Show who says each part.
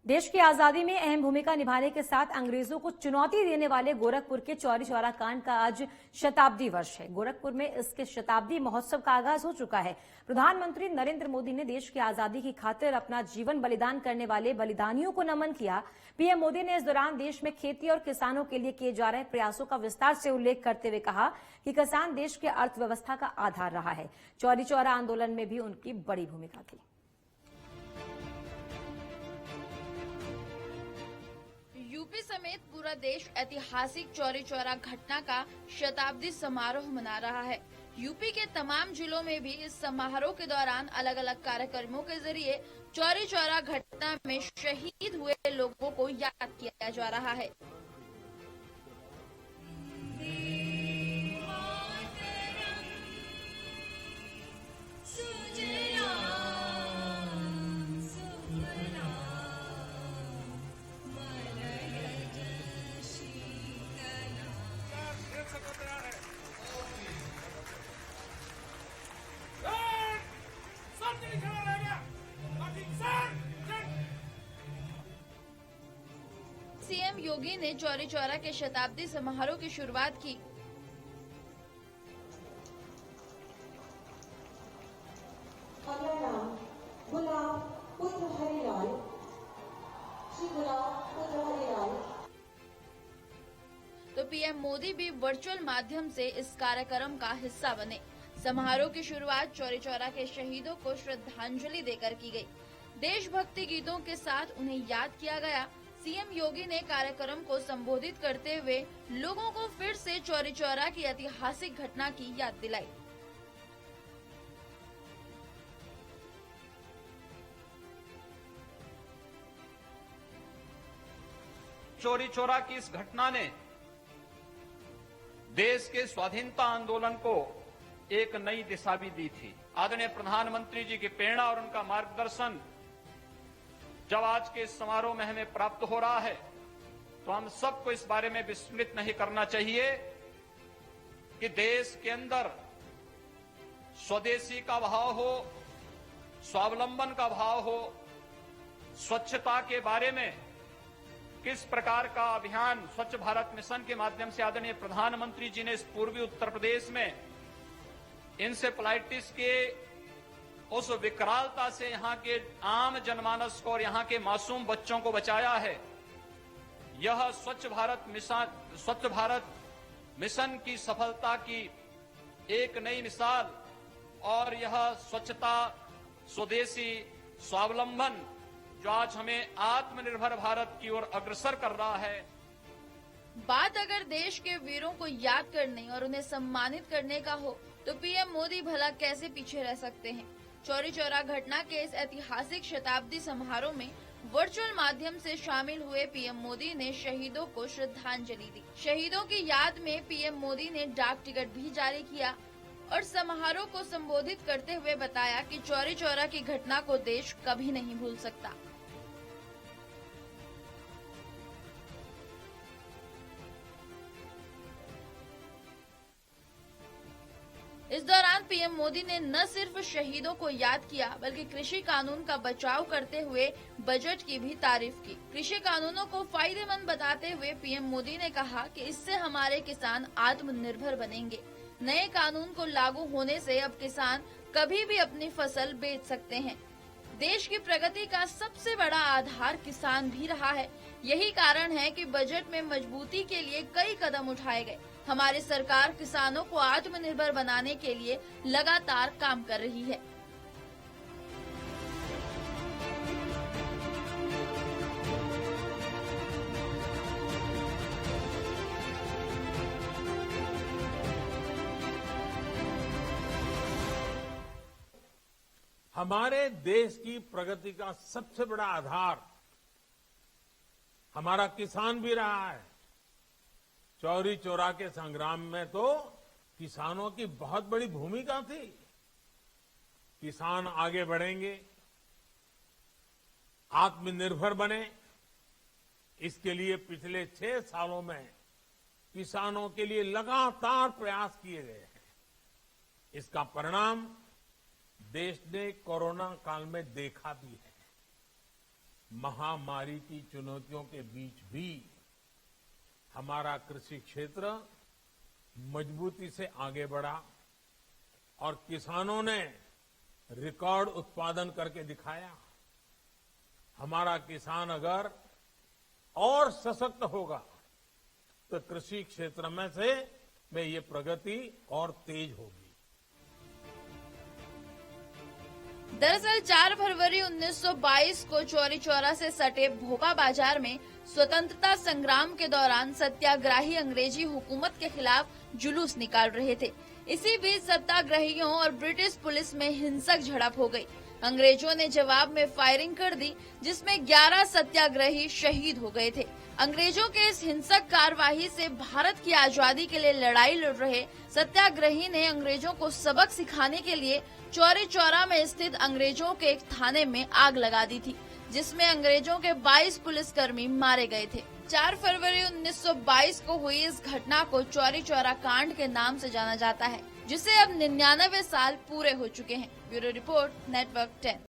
Speaker 1: देश की आजादी में अहम भूमिका निभाने के साथ अंग्रेजों को चुनौती देने वाले गोरखपुर के चौरी चौरा कांड का आज शताब्दी वर्ष है। गोरखपुर में इसके शताब्दी महोत्सव का आगाज हो चुका है। प्रधानमंत्री नरेंद्र मोदी ने देश की आजादी की खातिर अपना जीवन बलिदान करने वाले बलिदानियों को नमन किया। पीएम मोदी ने इस दौरान देश में खेती और किसानों के लिए किए जा रहे प्रयासों का विस्तार से उल्लेख करते हुए कहा कि किसान देश की अर्थव्यवस्था का आधार रहा है। चौरी चौरा आंदोलन में भी उनकी बड़ी भूमिका थी।
Speaker 2: यूपी समेत पूरा देश ऐतिहासिक चौरी चौरा घटना का शताब्दी समारोह मना रहा है। यूपी के तमाम जिलों में भी इस समारोह के दौरान अलग अलग कार्यक्रमों के जरिए चौरी चौरा घटना में शहीद हुए लोगों को याद किया जा रहा है। सीएम योगी ने चौरी चौरा के शताब्दी समारोह की शुरुआत की। तो पीएम मोदी भी वर्चुअल माध्यम से इस कार्यक्रम का हिस्सा बने। समारोह की शुरुआत चौरी चौरा के शहीदों को श्रद्धांजलि देकर की गई। देशभक्ति गीतों के साथ उन्हें याद किया गया। सीएम योगी ने कार्यक्रम को संबोधित करते हुए लोगों को फिर से चौरी चौरा की ऐतिहासिक घटना की याद दिलाई।
Speaker 3: चौरी चौरा की इस घटना ने देश के स्वाधीनता आंदोलन को एक नई दिशा भी दी थी। आदरणीय प्रधानमंत्री जी की प्रेरणा और उनका मार्गदर्शन जब आज के इस समारोह में हमें प्राप्त हो रहा है तो हम सबको इस बारे में विस्मृत नहीं करना चाहिए कि देश के अंदर स्वदेशी का भाव हो, स्वावलंबन का भाव हो, स्वच्छता के बारे में किस प्रकार का अभियान स्वच्छ भारत मिशन के माध्यम से आदरणीय प्रधानमंत्री जी ने इस पूर्वी उत्तर प्रदेश में इंसेफ्लाइटिस के उस विकरालता से यहां के आम जनमानस को और यहां के मासूम बच्चों को बचाया है। यह स्वच्छ भारत मिशन की सफलता की एक नई मिसाल और यह स्वच्छता, स्वदेशी, स्वावलंबन जो आज हमें आत्मनिर्भर भारत की ओर अग्रसर कर रहा है।
Speaker 2: बात अगर देश के वीरों को याद करने और उन्हें सम्मानित करने का हो तो पीएम मोदी भला कैसे पीछे रह सकते हैं। चौरी चौरा घटना के इस ऐतिहासिक शताब्दी समारोह में वर्चुअल माध्यम से शामिल हुए पीएम मोदी ने शहीदों को श्रद्धांजलि दी। शहीदों की याद में पीएम मोदी ने डाक टिकट भी जारी किया और समारोह को संबोधित करते हुए बताया कि चौरी चौरा की घटना को देश कभी नहीं भूल सकता। इस दौरान पीएम मोदी ने न सिर्फ शहीदों को याद किया बल्कि कृषि कानून का बचाव करते हुए बजट की भी तारीफ की। कृषि कानूनों को फायदेमंद बताते हुए पीएम मोदी ने कहा कि इससे हमारे किसान आत्मनिर्भर बनेंगे। नए कानून को लागू होने से अब किसान कभी भी अपनी फसल बेच सकते हैं। देश की प्रगति का सबसे बड़ा आधार किसान भी रहा है। यही कारण है कि बजट में मजबूती के लिए कई कदम उठाए गए। हमारी सरकार किसानों को आत्मनिर्भर बनाने के लिए लगातार काम कर रही है।
Speaker 4: हमारे देश की प्रगति का सबसे बड़ा आधार हमारा किसान भी रहा है। चौरी चौरा के संग्राम में तो किसानों की बहुत बड़ी भूमिका थी। किसान आगे बढ़ेंगे, आत्मनिर्भर बने, इसके लिए पिछले 6 सालों में किसानों के लिए लगातार प्रयास किए गए हैं। इसका परिणाम देश ने कोरोना काल में देखा भी है। महामारी की चुनौतियों के बीच भी हमारा कृषि क्षेत्र मजबूती से आगे बढ़ा और किसानों ने रिकॉर्ड उत्पादन करके दिखाया। हमारा किसान अगर और सशक्त होगा तो कृषि क्षेत्र में ये प्रगति और तेज होगी।
Speaker 2: दरअसल 4 फरवरी 1922 को चौरी चौरा से सटे भोपा बाजार में स्वतंत्रता संग्राम के दौरान सत्याग्रही अंग्रेजी हुकूमत के खिलाफ जुलूस निकाल रहे थे। इसी बीच सत्याग्रहियों और ब्रिटिश पुलिस में हिंसक झड़प हो गई। अंग्रेजों ने जवाब में फायरिंग कर दी, जिसमें 11 सत्याग्रही शहीद हो गए थे। अंग्रेजों के इस हिंसक कार्यवाही से भारत की आजादी के लिए लड़ाई लड़ रहे सत्याग्रही ने अंग्रेजों को सबक सिखाने के लिए चौरी चौरा में स्थित अंग्रेजों के एक थाने में आग लगा दी थी, जिसमें अंग्रेजों के 22 पुलिसकर्मी मारे गए थे। 4 फरवरी 1922 को हुई इस घटना को चौरी चौरा कांड के नाम से जाना जाता है, जिसे अब 99 साल पूरे हो चुके हैं। Bureau report, network 10।